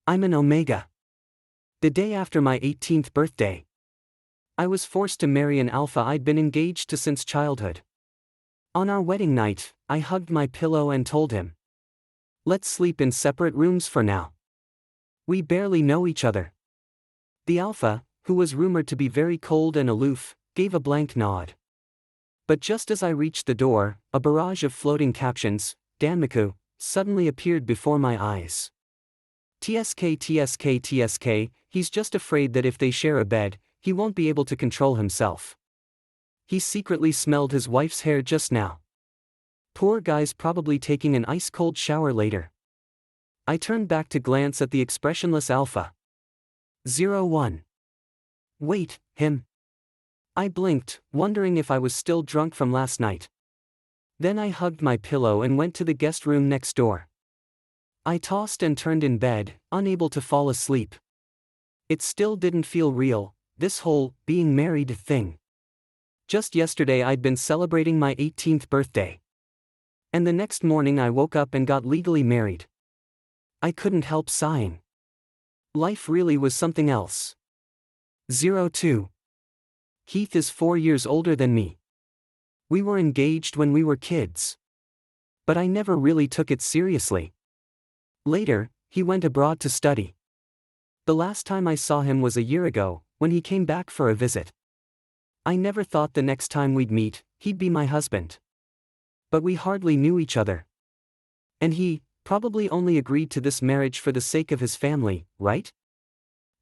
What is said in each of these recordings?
I'm an Omega. The day after my 18th birthday, I was forced to marry an alpha I'd been engaged to since childhood. On our wedding night, I hugged my pillow and told him, "Let's sleep in separate rooms for now. We barely know each other." The alpha, who was rumored to be very cold and aloof, gave a blank nod. But just as I reached the door, a barrage of floating captions, "danmaku," suddenly appeared before my eyes. "TSK TSK TSK, he's just afraid that if they share a bed, he won't be able to control himself. He secretly smelled his wife's hair just now. Poor guy's probably taking an ice-cold shower later." I turned back to glance at the expressionless alpha. 01. Wait, him? I blinked, wondering if I was still drunk from last night. Then I hugged my pillow and went to the guest room next door. I tossed and turned in bed, unable to fall asleep. It still didn't feel real, this whole being married thing. Just yesterday I'd been celebrating my 18th birthday. And the next morning I woke up and got legally married. I couldn't help sighing. Life really was something else. 02. Heath is 4 years older than me. We were engaged when we were kids. But I never really took it seriously. Later, he went abroad to study. The last time I saw him was a year ago, when he came back for a visit. I never thought the next time we'd meet, he'd be my husband. But we hardly knew each other. And he probably only agreed to this marriage for the sake of his family, right?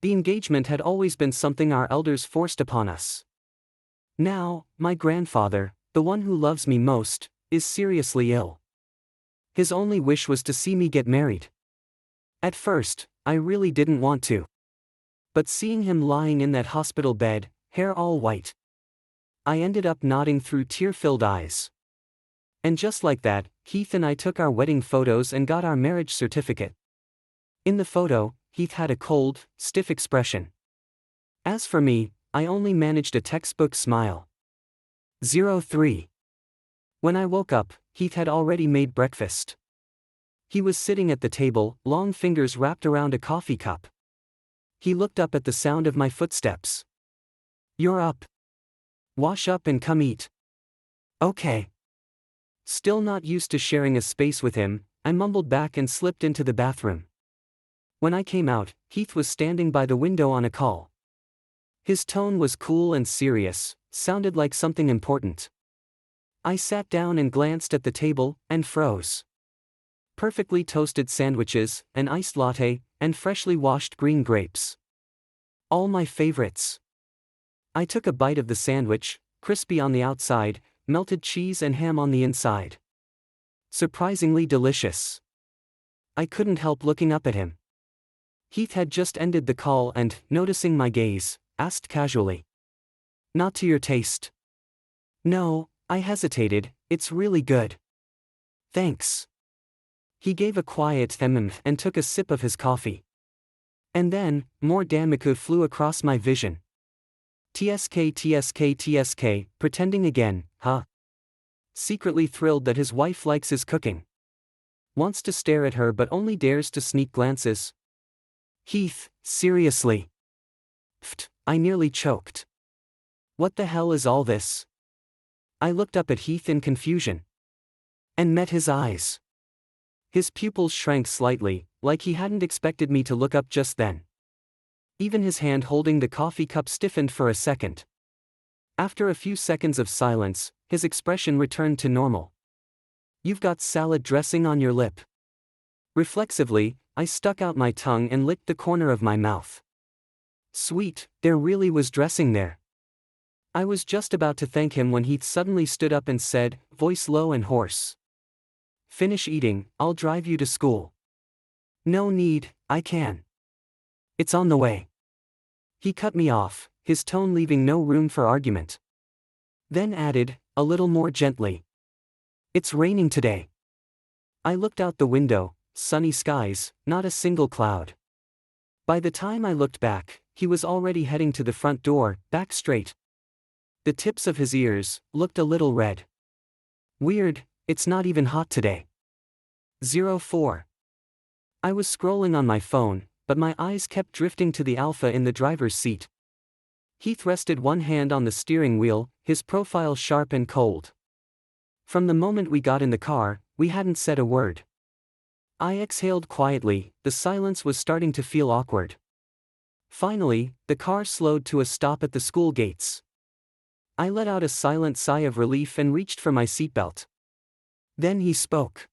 The engagement had always been something our elders forced upon us. Now, my grandfather, the one who loves me most, is seriously ill. His only wish was to see me get married. At first, I really didn't want to. But seeing him lying in that hospital bed, hair all white, I ended up nodding through tear-filled eyes. And just like that, Heath and I took our wedding photos and got our marriage certificate. In the photo, Heath had a cold, stiff expression. As for me, I only managed a textbook smile. 03. When I woke up, Heath had already made breakfast. He was sitting at the table, long fingers wrapped around a coffee cup. He looked up at the sound of my footsteps. "You're up. Wash up and come eat." "Okay." Still not used to sharing a space with him, I mumbled back and slipped into the bathroom. When I came out, Heath was standing by the window on a call. His tone was cool and serious, sounded like something important. I sat down and glanced at the table, and froze. Perfectly toasted sandwiches, an iced latte, and freshly washed green grapes. All my favorites. I took a bite of the sandwich, crispy on the outside, melted cheese and ham on the inside. Surprisingly delicious. I couldn't help looking up at him. Heath had just ended the call and, noticing my gaze, asked casually, "Not to your taste?" "No," I hesitated, "it's really good. Thanks." He gave a quiet and took a sip of his coffee. And then, more danmaku flew across my vision. TSK TSK TSK, pretending again, huh? Secretly thrilled that his wife likes his cooking. Wants to stare at her but only dares to sneak glances. Heath, seriously. Pfft, I nearly choked. What the hell is all this? I looked up at Heath in confusion. And met his eyes. His pupils shrank slightly, like he hadn't expected me to look up just then. Even his hand holding the coffee cup stiffened for a second. After a few seconds of silence, his expression returned to normal. "You've got salad dressing on your lip." Reflexively, I stuck out my tongue and licked the corner of my mouth. Sweet, there really was dressing there. I was just about to thank him when Heath suddenly stood up and said, voice low and hoarse, "Finish eating, I'll drive you to school." "No need, I can. It's on the way." He cut me off, his tone leaving no room for argument. Then added, a little more gently, "It's raining today." I looked out the window, sunny skies, not a single cloud. By the time I looked back, he was already heading to the front door, back straight. The tips of his ears looked a little red. Weird, it's not even hot today. 04. I was scrolling on my phone, but my eyes kept drifting to the alpha in the driver's seat. Heath rested one hand on the steering wheel, his profile sharp and cold. From the moment we got in the car, we hadn't said a word. I exhaled quietly, the silence was starting to feel awkward. Finally, the car slowed to a stop at the school gates. I let out a silent sigh of relief and reached for my seatbelt. Then he spoke.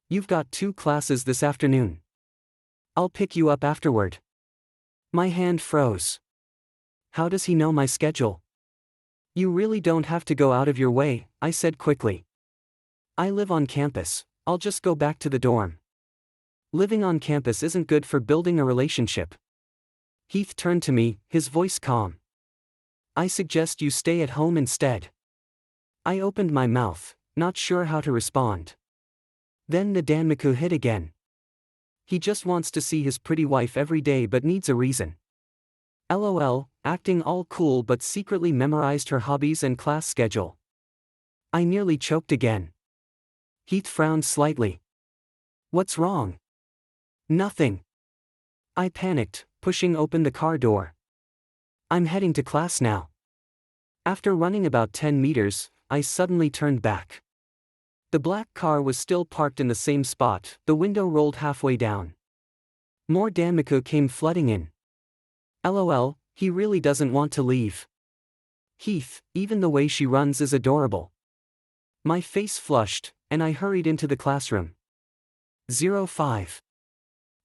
"You've got 2 classes this afternoon. I'll pick you up afterward." My hand froze. How does he know my schedule? "You really don't have to go out of your way," I said quickly. "I live on campus, I'll just go back to the dorm." Living on campus isn't good for building a relationship. Heath turned to me, his voice calm. "I suggest you stay at home instead." I opened my mouth, not sure how to respond. Then the danmaku hit again. He just wants to see his pretty wife every day but needs a reason. LOL, acting all cool but secretly memorized her hobbies and class schedule. I nearly choked again. Heath frowned slightly. "What's wrong?" "Nothing." I panicked, pushing open the car door. "I'm heading to class now." After running about 10 meters, I suddenly turned back. The black car was still parked in the same spot, the window rolled halfway down. More danmaku came flooding in. LOL, he really doesn't want to leave. Heath, even the way she runs is adorable. My face flushed, and I hurried into the classroom. 05.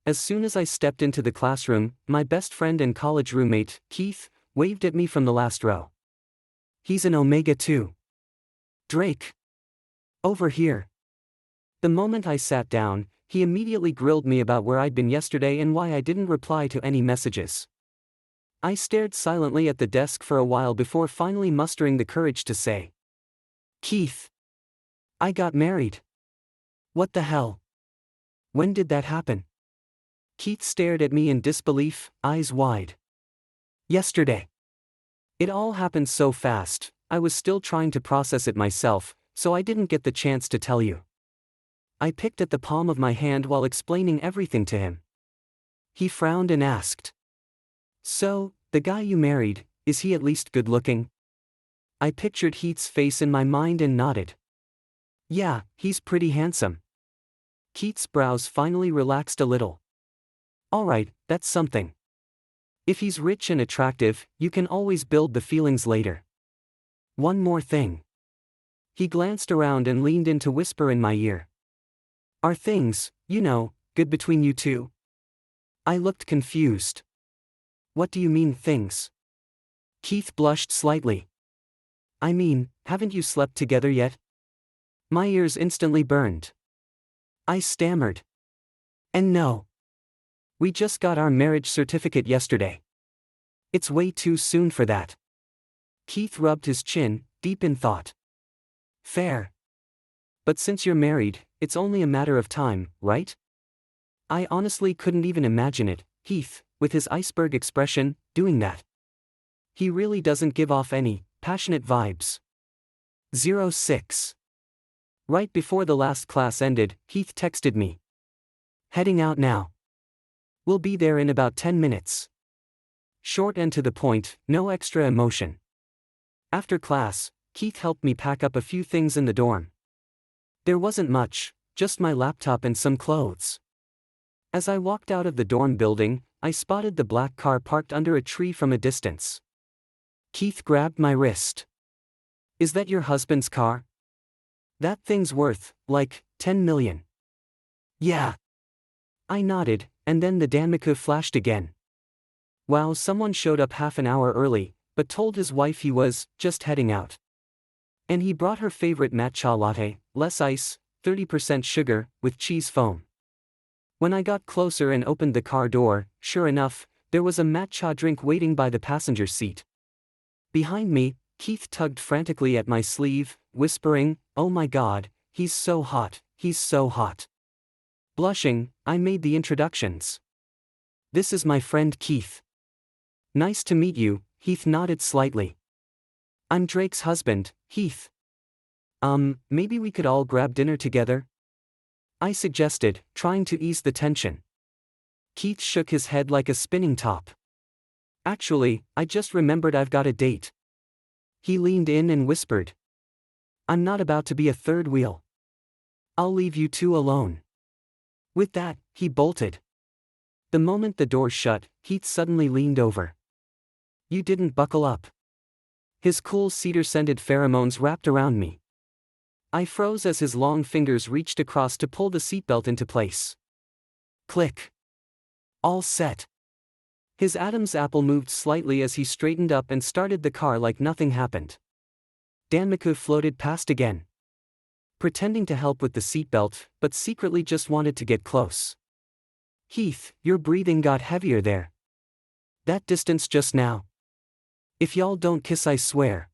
As soon as I stepped into the classroom, my best friend and college roommate, Heath, waved at me from the last row. "He's an Omega too. Drake. Over here." The moment I sat down, he immediately grilled me about where I'd been yesterday and why I didn't reply to any messages. I stared silently at the desk for a while before finally mustering the courage to say, "Heath. I got married." "What the hell? When did that happen?" Heath stared at me in disbelief, eyes wide. "Yesterday." It all happened so fast, I was still trying to process it myself, so I didn't get the chance to tell you. I picked at the palm of my hand while explaining everything to him. He frowned and asked, "So, the guy you married, is he at least good looking?" I pictured Heath's face in my mind and nodded. "Yeah, he's pretty handsome." Heath's brows finally relaxed a little. "Alright, that's something. If he's rich and attractive, you can always build the feelings later. One more thing." He glanced around and leaned in to whisper in my ear. "Are things, good between you two?" I looked confused. "What do you mean things?" Heath blushed slightly. "I mean, haven't you slept together yet?" My ears instantly burned. I stammered. "And no. We just got our marriage certificate yesterday. It's way too soon for that." Heath rubbed his chin, deep in thought. "Fair. But since you're married, it's only a matter of time, right?" I honestly couldn't even imagine it, Heath, with his iceberg expression, doing that. He really doesn't give off any passionate vibes. 06. Right before the last class ended, Heath texted me. "Heading out now. We'll be there in about 10 minutes. Short and to the point, no extra emotion." After class, Heath helped me pack up a few things in the dorm. There wasn't much, just my laptop and some clothes. As I walked out of the dorm building, I spotted the black car parked under a tree from a distance. Heath grabbed my wrist. "Is that your husband's car? That thing's worth, like, 10 million. "Yeah." I nodded, and then the danmaku flashed again. Wow, someone showed up half an hour early, but told his wife he was just heading out. And he brought her favorite matcha latte, less ice, 30% sugar, with cheese foam. When I got closer and opened the car door, sure enough, there was a matcha drink waiting by the passenger seat. Behind me, Heath tugged frantically at my sleeve, whispering, "Oh my God, he's so hot, he's so hot." Blushing, I made the introductions. "This is my friend Heath." "Nice to meet you," Heath nodded slightly. "I'm Drake's husband, Heath. Maybe we could all grab dinner together?" I suggested, trying to ease the tension. Keith shook his head like a spinning top. Actually, I just remembered I've got a date. He leaned in and whispered. I'm not about to be a third wheel. I'll leave you two alone. With that, he bolted. The moment the door shut, Heath suddenly leaned over. You didn't buckle up. His cool cedar-scented pheromones wrapped around me. I froze as his long fingers reached across to pull the seatbelt into place. Click. All set. His Adam's apple moved slightly as he straightened up and started the car like nothing happened. Danmaku floated past again. Pretending to help with the seatbelt, but secretly just wanted to get close. Heath, your breathing got heavier there. That distance just now. If y'all don't kiss, I swear.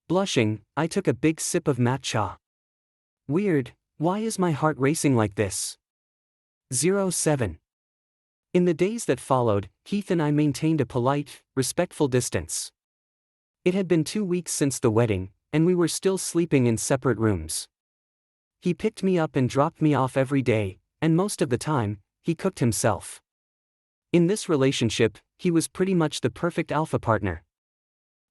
Blushing, I took a big sip of matcha. Weird, why is my heart racing like this? 07. In the days that followed, Heath and I maintained a polite, respectful distance. It had been 2 weeks since the wedding, and we were still sleeping in separate rooms. He picked me up and dropped me off every day, and most of the time, he cooked himself. In this relationship, he was pretty much the perfect alpha partner.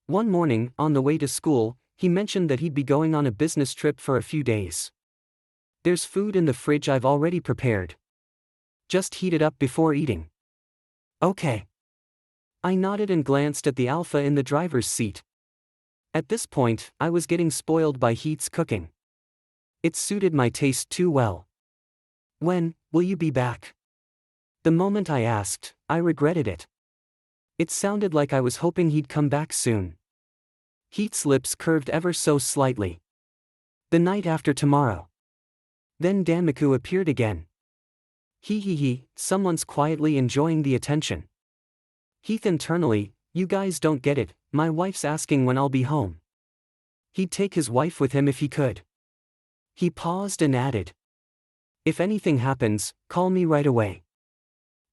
One morning, on the way to school, he mentioned that he'd be going on a business trip for a few days. There's food in the fridge I've already prepared. Just heat it up before eating. Okay. I nodded and glanced at the alpha in the driver's seat. At this point, I was getting spoiled by Heath's cooking. It suited my taste too well. When will you be back? The moment I asked, I regretted it. It sounded like I was hoping he'd come back soon. Heath's lips curved ever so slightly. The night after tomorrow. Then Danmaku appeared again. Someone's quietly enjoying the attention. Heath internally, you guys don't get it, my wife's asking when I'll be home. He'd take his wife with him if he could. He paused and added. If anything happens, call me right away.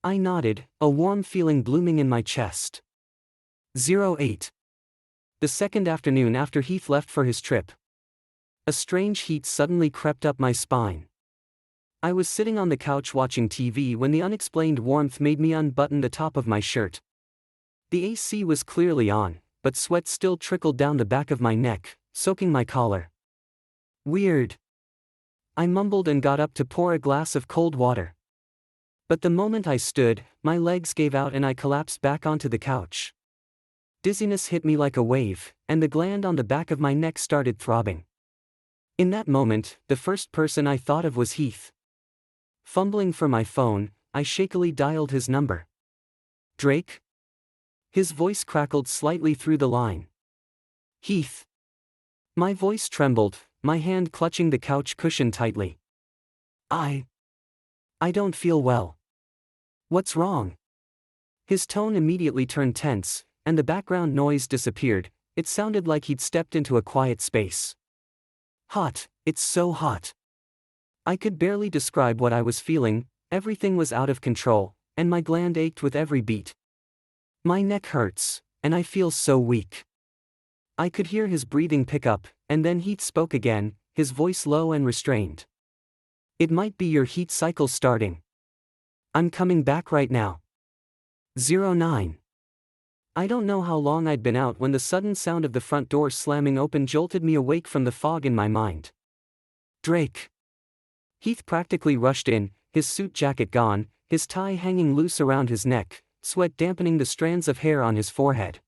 I nodded, a warm feeling blooming in my chest. 08. The second afternoon after Heath left for his trip. A strange heat suddenly crept up my spine. I was sitting on the couch watching TV when the unexplained warmth made me unbutton the top of my shirt. The AC was clearly on, but sweat still trickled down the back of my neck, soaking my collar. Weird. I mumbled and got up to pour a glass of cold water. But the moment I stood, my legs gave out and I collapsed back onto the couch. Dizziness hit me like a wave, and the gland on the back of my neck started throbbing. In that moment, the first person I thought of was Heath. Fumbling for my phone, I shakily dialed his number. Drake? His voice crackled slightly through the line. Heath. My voice trembled, my hand clutching the couch cushion tightly. I don't feel well. What's wrong? His tone immediately turned tense, and the background noise disappeared. It sounded like he'd stepped into a quiet space. Hot, it's so hot. I could barely describe what I was feeling, everything was out of control, and my gland ached with every beat. My neck hurts, and I feel so weak. I could hear his breathing pick up, and then Heath spoke again, his voice low and restrained. It might be your heat cycle starting. I'm coming back right now. 09. I don't know how long I'd been out when the sudden sound of the front door slamming open jolted me awake from the fog in my mind. Drake. Heath practically rushed in, his suit jacket gone, his tie hanging loose around his neck, sweat dampening the strands of hair on his forehead.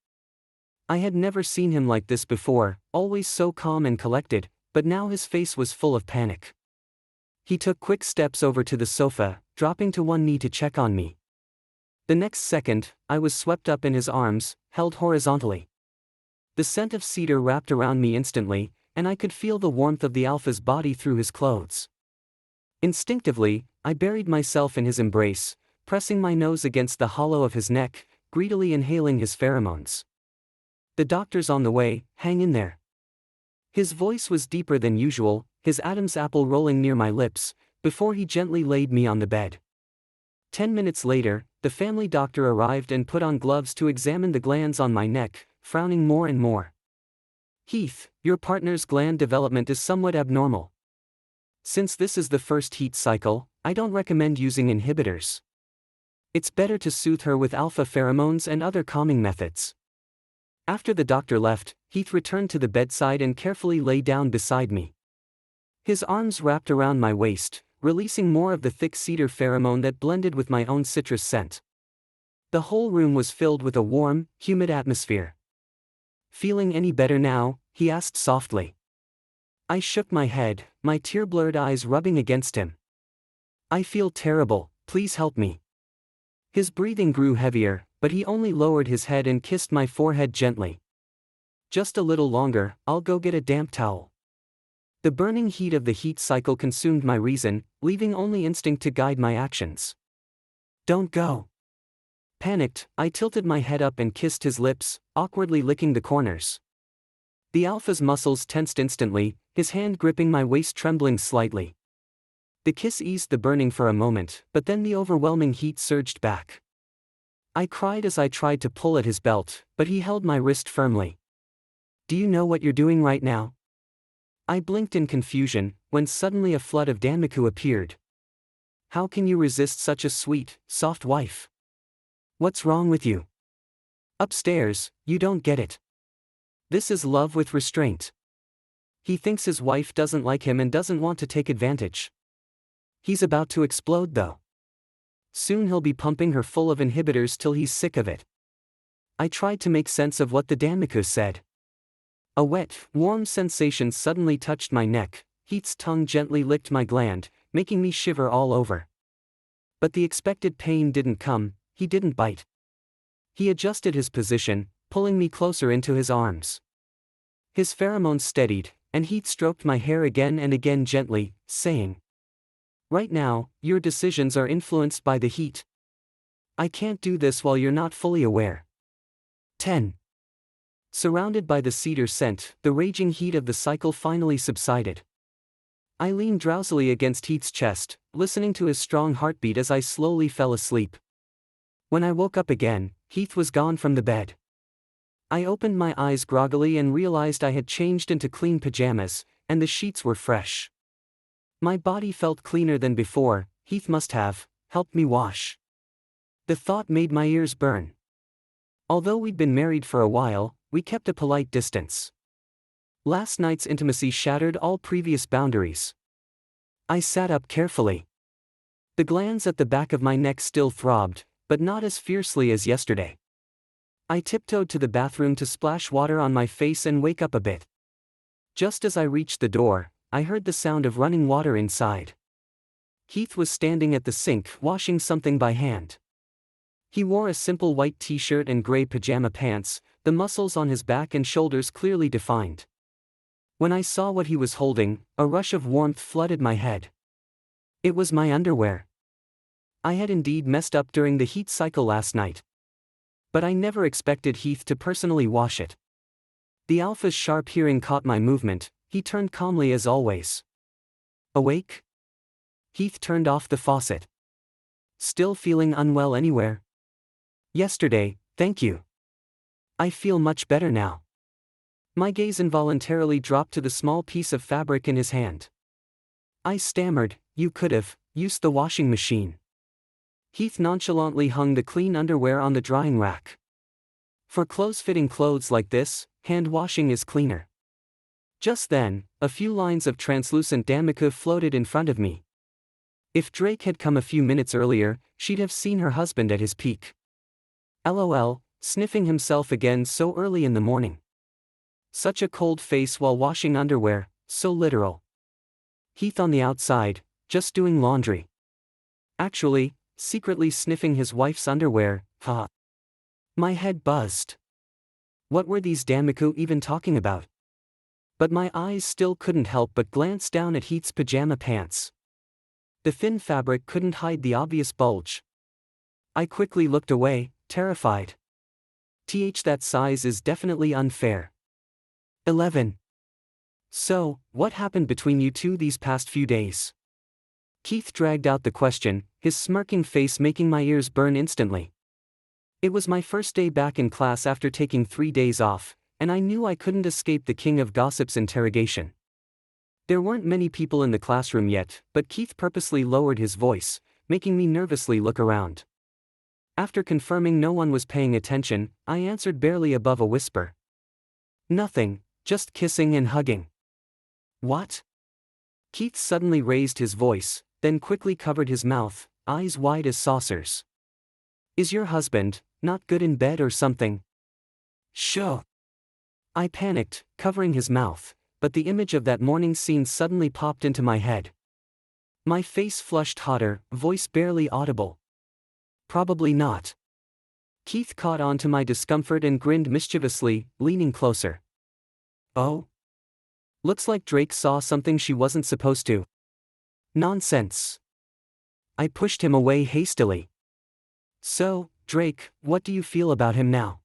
I had never seen him like this before, always so calm and collected, but now his face was full of panic. He took quick steps over to the sofa, dropping to one knee to check on me. The next second, I was swept up in his arms, held horizontally. The scent of cedar wrapped around me instantly, and I could feel the warmth of the alpha's body through his clothes. Instinctively, I buried myself in his embrace, pressing my nose against the hollow of his neck, greedily inhaling his pheromones. The doctor's on the way, hang in there. His voice was deeper than usual, his Adam's apple rolling near my lips, before he gently laid me on the bed. 10 minutes later, the family doctor arrived and put on gloves to examine the glands on my neck, frowning more and more. Heath, your partner's gland development is somewhat abnormal. Since this is the first heat cycle, I don't recommend using inhibitors. It's better to soothe her with alpha pheromones and other calming methods. After the doctor left, Heath returned to the bedside and carefully lay down beside me. His arms wrapped around my waist, releasing more of the thick cedar pheromone that blended with my own citrus scent. The whole room was filled with a warm, humid atmosphere. "Feeling any better now?" he asked softly. I shook my head, my tear-blurred eyes rubbing against him. "I feel terrible, please help me." His breathing grew heavier, but he only lowered his head and kissed my forehead gently. "Just a little longer, I'll go get a damp towel." The burning heat of the heat cycle consumed my reason, leaving only instinct to guide my actions. "Don't go." Panicked, I tilted my head up and kissed his lips, awkwardly licking the corners. The alpha's muscles tensed instantly, his hand gripping my waist trembling slightly. The kiss eased the burning for a moment, but then the overwhelming heat surged back. I cried as I tried to pull at his belt, but he held my wrist firmly. "Do you know what you're doing right now?" I blinked in confusion, when suddenly a flood of danmaku appeared. "How can you resist such a sweet, soft wife? What's wrong with you? Upstairs, you don't get it. This is love with restraint. He thinks his wife doesn't like him and doesn't want to take advantage. He's about to explode though. Soon he'll be pumping her full of inhibitors till he's sick of it." I tried to make sense of what the danmaku said. A wet, warm sensation suddenly touched my neck. Heath's tongue gently licked my gland, making me shiver all over. But the expected pain didn't come. He didn't bite. He adjusted his position, pulling me closer into his arms. His pheromones steadied, and Heath stroked my hair again and again gently, saying, "Right now, your decisions are influenced by the heat. I can't do this while you're not fully aware." 10. Surrounded by the cedar scent, the raging heat of the cycle finally subsided. I leaned drowsily against Heath's chest, listening to his strong heartbeat as I slowly fell asleep. When I woke up again, Heath was gone from the bed. I opened my eyes groggily and realized I had changed into clean pajamas, and the sheets were fresh. My body felt cleaner than before. Heath must have helped me wash. The thought made my ears burn. Although we'd been married for a while, we kept a polite distance. Last night's intimacy shattered all previous boundaries. I sat up carefully. The glands at the back of my neck still throbbed, but not as fiercely as yesterday. I tiptoed to the bathroom to splash water on my face and wake up a bit. Just as I reached the door, I heard the sound of running water inside. Heath was standing at the sink washing something by hand. He wore a simple white t-shirt and gray pajama pants, the muscles on his back and shoulders clearly defined. When I saw what he was holding, a rush of warmth flooded my head. It was my underwear. I had indeed messed up during the heat cycle last night. But I never expected Heath to personally wash it. The alpha's sharp hearing caught my movement. He turned calmly as always. "Awake?" Heath turned off the faucet. "Still feeling unwell anywhere?" "Yesterday, thank you. I feel much better now." My gaze involuntarily dropped to the small piece of fabric in his hand. I stammered, "You could have used the washing machine." Heath nonchalantly hung the clean underwear on the drying rack. "For clothes-fitting clothes like this, hand washing is cleaner." Just then, a few lines of translucent danmaku floated in front of me. If Drake had come a few minutes earlier, she'd have seen her husband at his peak. LOL, sniffing himself again so early in the morning. Such a cold face while washing underwear, so literal. Heath on the outside, just doing laundry. Actually, secretly sniffing his wife's underwear, ha. My head buzzed. What were these danmaku even talking about? But my eyes still couldn't help but glance down at Heath's pajama pants. The thin fabric couldn't hide the obvious bulge. I quickly looked away, terrified. That size is definitely unfair. 11. "So, what happened between you two these past few days?" Heath dragged out the question, his smirking face making my ears burn instantly. It was my first day back in class after taking 3 days off, and I knew I couldn't escape the king of gossip's interrogation. There weren't many people in the classroom yet, but Heath purposely lowered his voice, making me nervously look around. After confirming no one was paying attention, I answered barely above a whisper. Nothing, just kissing and hugging. What? Heath suddenly raised his voice, then quickly covered his mouth, eyes wide as saucers. Is your husband not good in bed or something? Sure. I panicked, covering his mouth, but the image of that morning scene suddenly popped into my head. My face flushed hotter, voice barely audible. Probably not. Heath caught on to my discomfort and grinned mischievously, leaning closer. Oh? Looks like Drake saw something she wasn't supposed to. Nonsense. I pushed him away hastily. So, Drake, what do you feel about him now?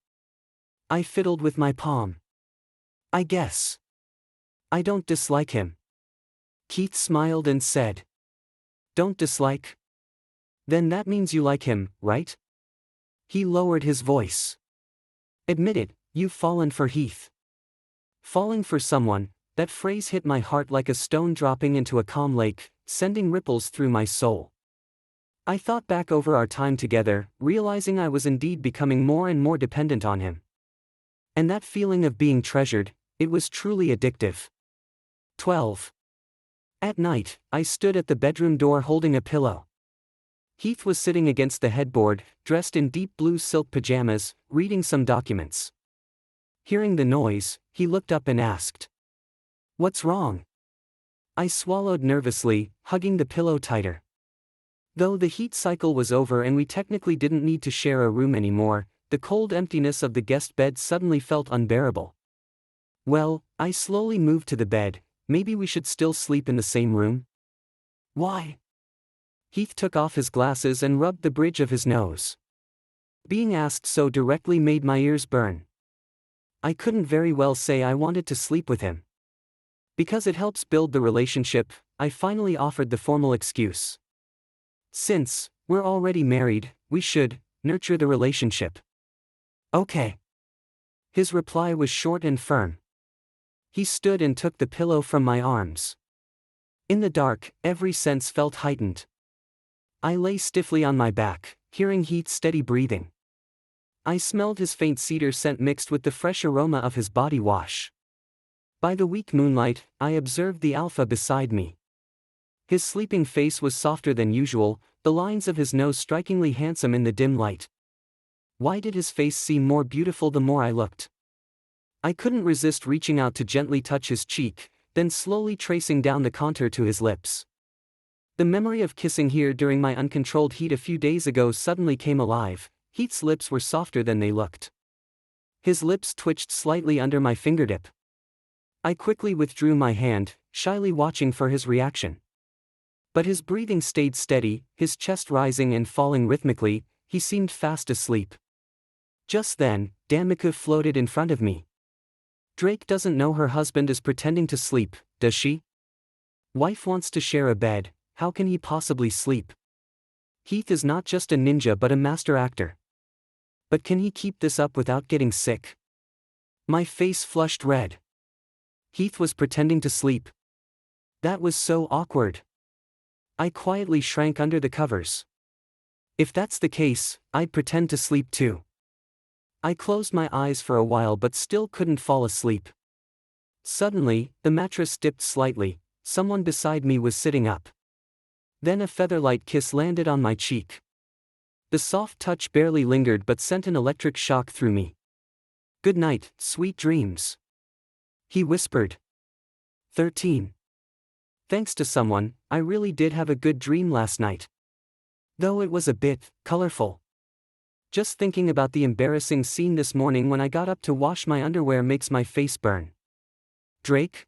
I fiddled with my palm. I guess. I don't dislike him. Heath smiled and said. Don't dislike? Then that means you like him, right? He lowered his voice. Admit it, you've fallen for Heath. Falling for someone, that phrase hit my heart like a stone dropping into a calm lake, sending ripples through my soul. I thought back over our time together, realizing I was indeed becoming more and more dependent on him. And that feeling of being treasured, it was truly addictive. 12. At night, I stood at the bedroom door holding a pillow. Heath was sitting against the headboard, dressed in deep blue silk pajamas, reading some documents. Hearing the noise, he looked up and asked. What's wrong? I swallowed nervously, hugging the pillow tighter. Though the heat cycle was over and we technically didn't need to share a room anymore, the cold emptiness of the guest bed suddenly felt unbearable. Well, I slowly moved to the bed. Maybe we should still sleep in the same room? Why? Heath took off his glasses and rubbed the bridge of his nose. Being asked so directly made my ears burn. I couldn't very well say I wanted to sleep with him. Because it helps build the relationship, I finally offered the formal excuse. Since we're already married, we should nurture the relationship. Okay. His reply was short and firm. He stood and took the pillow from my arms. In the dark, every sense felt heightened. I lay stiffly on my back, hearing Heath's steady breathing. I smelled his faint cedar scent mixed with the fresh aroma of his body wash. By the weak moonlight, I observed the alpha beside me. His sleeping face was softer than usual, the lines of his nose strikingly handsome in the dim light. Why did his face seem more beautiful the more I looked? I couldn't resist reaching out to gently touch his cheek, then slowly tracing down the contour to his lips. The memory of kissing here during my uncontrolled heat a few days ago suddenly came alive. Heath's lips were softer than they looked. His lips twitched slightly under my fingertip. I quickly withdrew my hand, shyly watching for his reaction. But his breathing stayed steady, his chest rising and falling rhythmically. He seemed fast asleep. Just then, danmaku floated in front of me. Drake doesn't know her husband is pretending to sleep, does she? Wife wants to share a bed, how can he possibly sleep? Heath is not just a ninja but a master actor. But can he keep this up without getting sick? My face flushed red. Heath was pretending to sleep. That was so awkward. I quietly shrank under the covers. If that's the case, I'd pretend to sleep too. I closed my eyes for a while but still couldn't fall asleep. Suddenly, the mattress dipped slightly, someone beside me was sitting up. Then a feather-light kiss landed on my cheek. The soft touch barely lingered but sent an electric shock through me. Good night, sweet dreams. He whispered. 13. Thanks to someone, I really did have a good dream last night. Though it was a bit colorful. Just thinking about the embarrassing scene this morning when I got up to wash my underwear makes my face burn. Drake?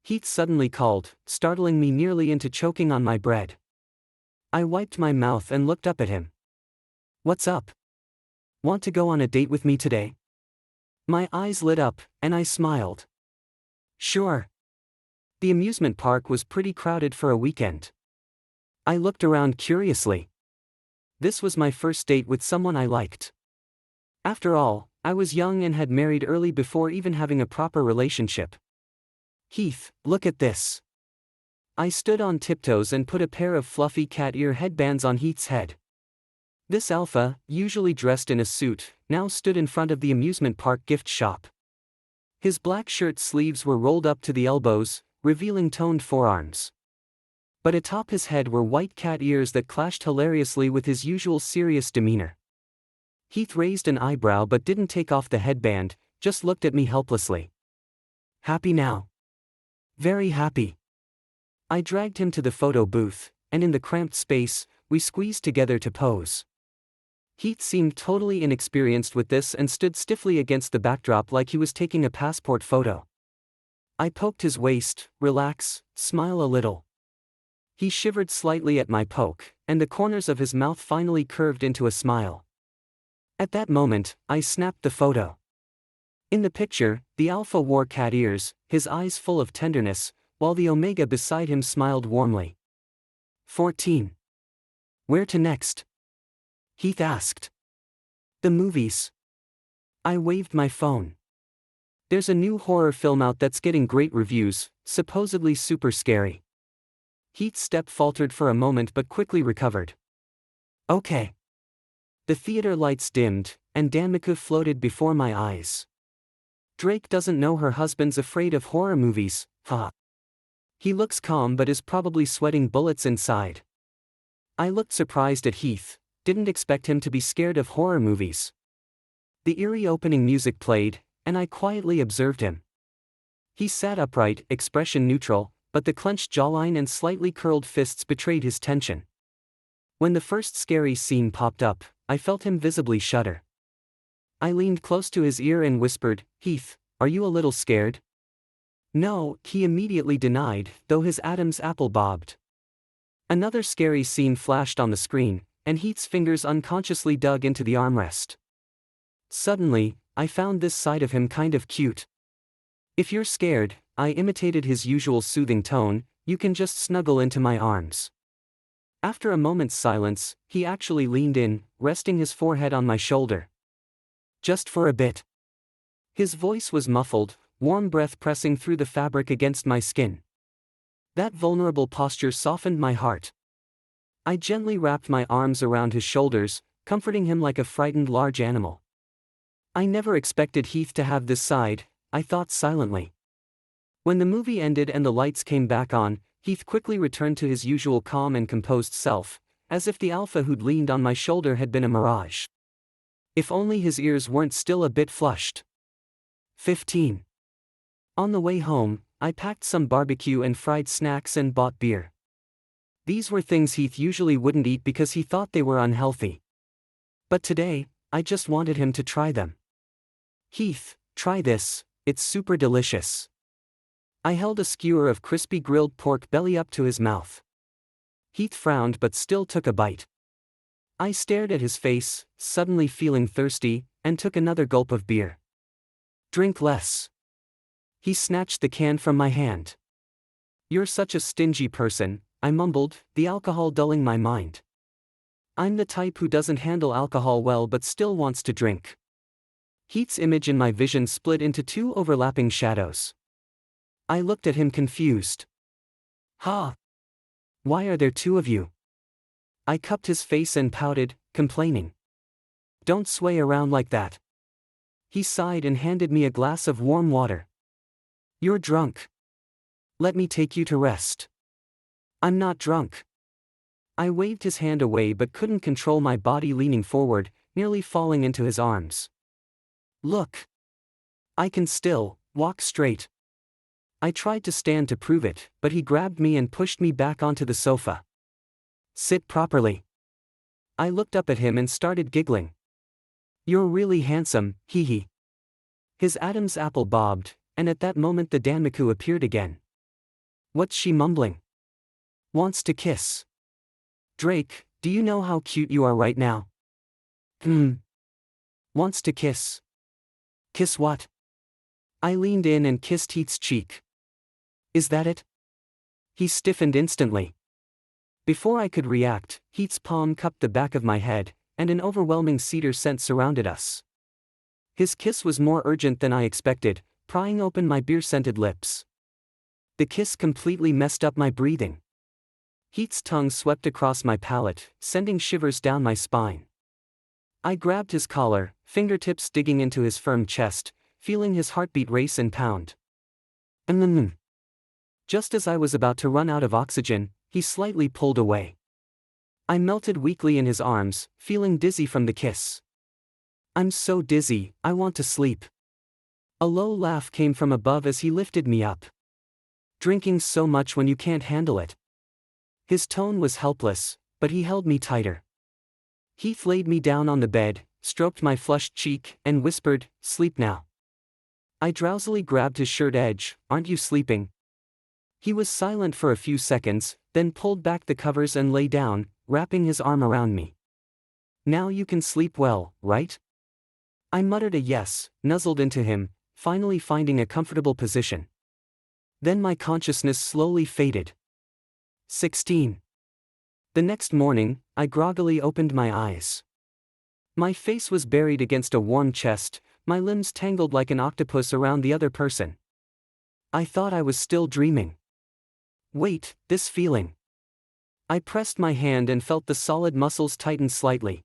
Heath suddenly called, startling me nearly into choking on my bread. I wiped my mouth and looked up at him. What's up? Want to go on a date with me today? My eyes lit up, and I smiled. Sure. The amusement park was pretty crowded for a weekend. I looked around curiously. This was my first date with someone I liked. After all, I was young and had married early before even having a proper relationship. Heath, look at this. I stood on tiptoes and put a pair of fluffy cat ear headbands on Heath's head. This alpha, usually dressed in a suit, now stood in front of the amusement park gift shop. His black shirt sleeves were rolled up to the elbows, revealing toned forearms. But atop his head were white cat ears that clashed hilariously with his usual serious demeanor. Heath raised an eyebrow but didn't take off the headband, just looked at me helplessly. Happy now? Very happy. I dragged him to the photo booth, and in the cramped space, we squeezed together to pose. Heath seemed totally inexperienced with this and stood stiffly against the backdrop like he was taking a passport photo. I poked his waist, relax, smile a little. He shivered slightly at my poke, and the corners of his mouth finally curved into a smile. At that moment, I snapped the photo. In the picture, the alpha wore cat ears, his eyes full of tenderness, while the omega beside him smiled warmly. 14. Where to next? Heath asked. The movies. I waved my phone. There's a new horror film out that's getting great reviews, supposedly super scary. Heath's step faltered for a moment but quickly recovered. Okay. The theater lights dimmed, and danmaku floated before my eyes. Drake doesn't know her husband's afraid of horror movies, huh? He looks calm but is probably sweating bullets inside. I looked surprised at Heath, didn't expect him to be scared of horror movies. The eerie opening music played, and I quietly observed him. He sat upright, expression neutral, but the clenched jawline and slightly curled fists betrayed his tension. When the first scary scene popped up, I felt him visibly shudder. I leaned close to his ear and whispered, Heath, are you a little scared? No, he immediately denied, though his Adam's apple bobbed. Another scary scene flashed on the screen, and Heath's fingers unconsciously dug into the armrest. Suddenly, I found this side of him kind of cute. If you're scared, I imitated his usual soothing tone, you can just snuggle into my arms. After a moment's silence, he actually leaned in, resting his forehead on my shoulder. Just for a bit. His voice was muffled, warm breath pressing through the fabric against my skin. That vulnerable posture softened my heart. I gently wrapped my arms around his shoulders, comforting him like a frightened large animal. I never expected Heath to have this side, I thought silently. When the movie ended and the lights came back on, Heath quickly returned to his usual calm and composed self, as if the alpha who'd leaned on my shoulder had been a mirage. If only his ears weren't still a bit flushed. 15. On the way home, I packed some barbecue and fried snacks and bought beer. These were things Heath usually wouldn't eat because he thought they were unhealthy. But today, I just wanted him to try them. Heath, try this, it's super delicious. I held a skewer of crispy grilled pork belly up to his mouth. Heath frowned but still took a bite. I stared at his face, suddenly feeling thirsty, and took another gulp of beer. Drink less. He snatched the can from my hand. You're such a stingy person, I mumbled, the alcohol dulling my mind. I'm the type who doesn't handle alcohol well but still wants to drink. Heath's image in my vision split into two overlapping shadows. I looked at him confused. Ha! Why are there two of you? I cupped his face and pouted, complaining. Don't sway around like that. He sighed and handed me a glass of warm water. You're drunk. Let me take you to rest. I'm not drunk. I waved his hand away but couldn't control my body leaning forward, nearly falling into his arms. Look. I can still walk straight. I tried to stand to prove it, but he grabbed me and pushed me back onto the sofa. Sit properly. I looked up at him and started giggling. You're really handsome, hee hee. His Adam's apple bobbed, and at that moment the danmaku appeared again. What's she mumbling? Wants to kiss. Drake, do you know how cute you are right now? Wants to kiss. Kiss what? I leaned in and kissed Heath's cheek. Is that it? He stiffened instantly. Before I could react, Heath's palm cupped the back of my head, and an overwhelming cedar scent surrounded us. His kiss was more urgent than I expected, prying open my beer-scented lips. The kiss completely messed up my breathing. Heath's tongue swept across my palate, sending shivers down my spine. I grabbed his collar, fingertips digging into his firm chest, feeling his heartbeat race and pound. Just as I was about to run out of oxygen, he slightly pulled away. I melted weakly in his arms, feeling dizzy from the kiss. I'm so dizzy, I want to sleep. A low laugh came from above as he lifted me up. Drinking so much when you can't handle it. His tone was helpless, but he held me tighter. Heath laid me down on the bed, stroked my flushed cheek, and whispered, "Sleep now." I drowsily grabbed his shirt edge. "Aren't you sleeping?" He was silent for a few seconds, then pulled back the covers and lay down, wrapping his arm around me. "Now you can sleep well, right?" I muttered a yes, nuzzled into him, finally finding a comfortable position. Then my consciousness slowly faded. 16. The next morning, I groggily opened my eyes. My face was buried against a warm chest, my limbs tangled like an octopus around the other person. I thought I was still dreaming. Wait, this feeling. I pressed my hand and felt the solid muscles tighten slightly.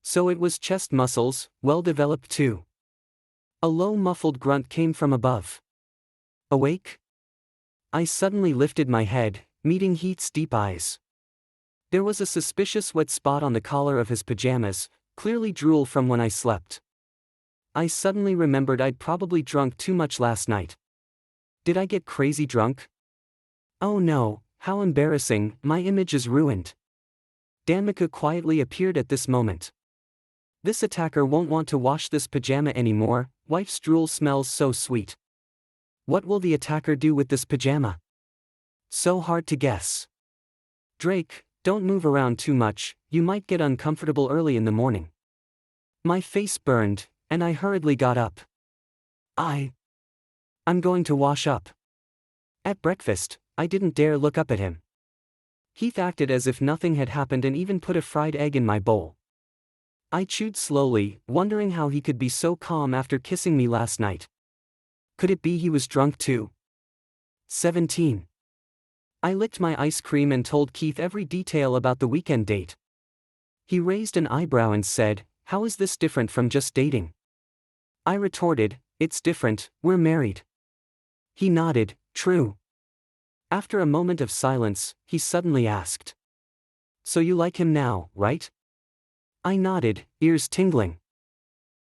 So it was chest muscles, well developed too. A low muffled grunt came from above. Awake? I suddenly lifted my head, meeting Heath's deep eyes. There was a suspicious wet spot on the collar of his pajamas, clearly drool from when I slept. I suddenly remembered I'd probably drunk too much last night. Did I get crazy drunk? Oh no, how embarrassing, my image is ruined. Danmaku quietly appeared at this moment. This attacker won't want to wash this pajama anymore, wife's drool smells so sweet. What will the attacker do with this pajama? So hard to guess. Drake, don't move around too much, you might get uncomfortable early in the morning. My face burned, and I hurriedly got up. I'm going to wash up. At breakfast, I didn't dare look up at him. Heath acted as if nothing had happened and even put a fried egg in my bowl. I chewed slowly, wondering how he could be so calm after kissing me last night. Could it be he was drunk too? 17. I licked my ice cream and told Keith every detail about the weekend date. He raised an eyebrow and said, "How is this different from just dating?" I retorted, "It's different, we're married." He nodded, "True." After a moment of silence, he suddenly asked, "So you like him now, right?" I nodded, ears tingling.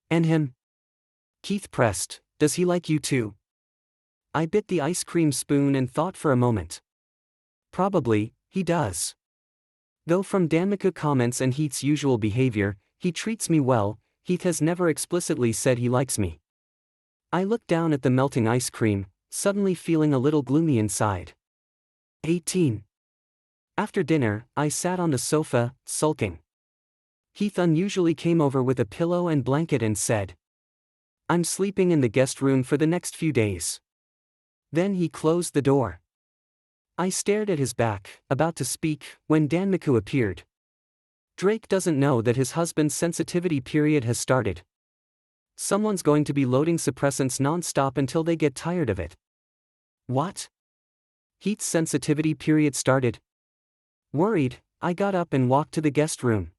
"And him?" Keith pressed, "Does he like you too?" I bit the ice cream spoon and thought for a moment. Probably, he does. Though from danmaku comments and Heath's usual behavior, he treats me well, Heath has never explicitly said he likes me. I looked down at the melting ice cream, suddenly feeling a little gloomy inside. 18. After dinner, I sat on the sofa, sulking. Heath unusually came over with a pillow and blanket and said, "I'm sleeping in the guest room for the next few days." Then he closed the door. I stared at his back, about to speak, when danmaku appeared. Drake doesn't know that his husband's sensitivity period has started. Someone's going to be loading suppressants non-stop until they get tired of it. What? Heath's sensitivity period started? Worried, I got up and walked to the guest room.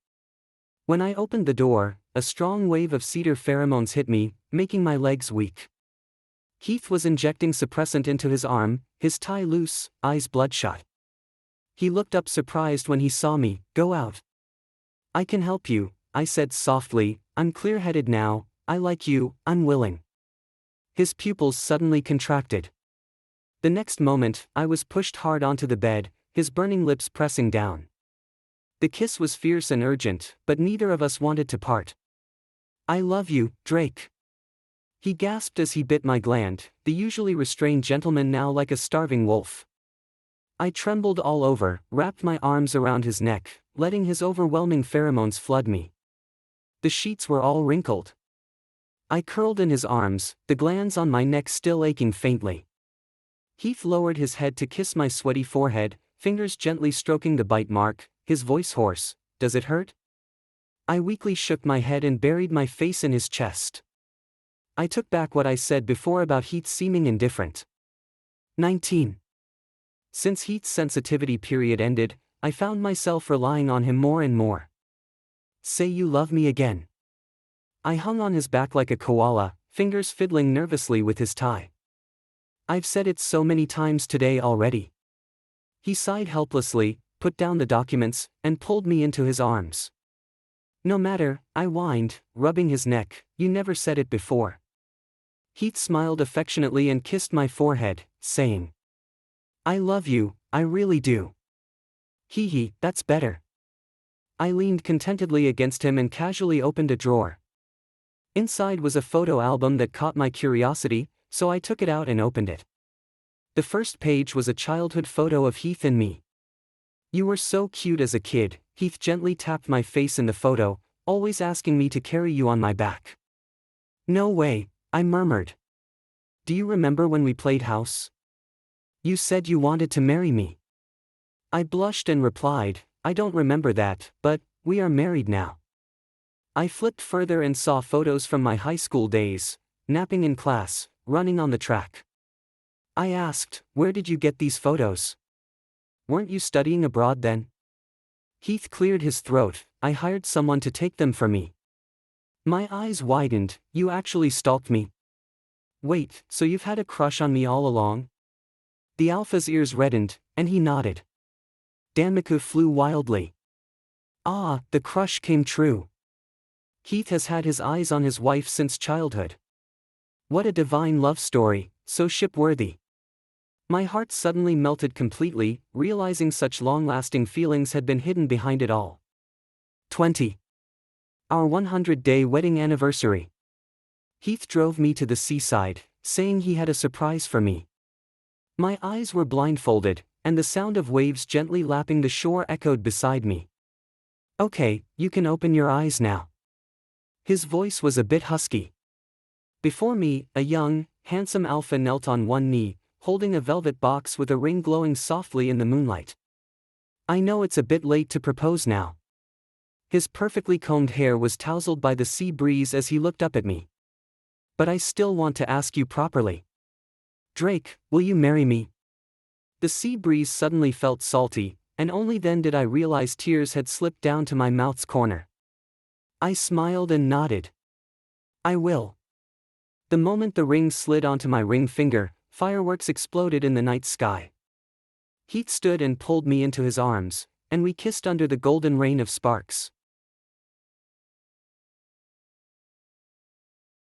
When I opened the door, a strong wave of cedar pheromones hit me, making my legs weak. Heath was injecting suppressant into his arm, his tie loose, eyes bloodshot. He looked up surprised when he saw me. "Go out." "I can help you," I said softly, "I'm clear-headed now, I like you, I'm willing." His pupils suddenly contracted. The next moment, I was pushed hard onto the bed, his burning lips pressing down. The kiss was fierce and urgent, but neither of us wanted to part. "I love you, Drake." He gasped as he bit my gland, the usually restrained gentleman now like a starving wolf. I trembled all over, wrapped my arms around his neck, letting his overwhelming pheromones flood me. The sheets were all wrinkled. I curled in his arms, the glands on my neck still aching faintly. Heath lowered his head to kiss my sweaty forehead, fingers gently stroking the bite mark, his voice hoarse, "Does it hurt?" I weakly shook my head and buried my face in his chest. I took back what I said before about Heath seeming indifferent. 19. Since Heath's sensitivity period ended, I found myself relying on him more and more. say you love me again. I hung on his back like a koala, fingers fiddling nervously with his tie. I've said it so many times today already. He sighed helplessly, put down the documents, and pulled me into his arms. No matter, I whined, rubbing his neck, you never said it before. Heath smiled affectionately and kissed my forehead, saying, I love you, I really do. Hee hee, that's better. I leaned contentedly against him and casually opened a drawer. Inside was a photo album that caught my curiosity, so I took it out and opened it. The first page was a childhood photo of Heath and me. You were so cute as a kid, Heath gently tapped my face in the photo, always asking me to carry you on my back. No way, I murmured. Do you remember when we played house? You said you wanted to marry me. I blushed and replied, I don't remember that, but we are married now. I flipped further and saw photos from my high school days, napping in class, running on the track. I asked, where did you get these photos? Weren't you studying abroad then? Heath cleared his throat, I hired someone to take them for me. My eyes widened, you actually stalked me? Wait, so you've had a crush on me all along? The alpha's ears reddened, and he nodded. Danmaku flew wildly. Ah, the crush came true. Heath has had his eyes on his wife since childhood. What a divine love story, so ship-worthy. My heart suddenly melted completely, realizing such long-lasting feelings had been hidden behind it all. 20. Our 100-day wedding anniversary. Heath drove me to the seaside, saying he had a surprise for me. My eyes were blindfolded, and the sound of waves gently lapping the shore echoed beside me. Okay, you can open your eyes now. His voice was a bit husky. Before me, a young, handsome alpha knelt on one knee, holding a velvet box with a ring glowing softly in the moonlight. I know it's a bit late to propose now. His perfectly combed hair was tousled by the sea breeze as he looked up at me. But I still want to ask you properly. Drake, will you marry me? The sea breeze suddenly felt salty, and only then did I realize tears had slipped down to my mouth's corner. I smiled and nodded. I will. The moment the ring slid onto my ring finger, fireworks exploded in the night sky. Heath stood and pulled me into his arms, and we kissed under the golden rain of sparks.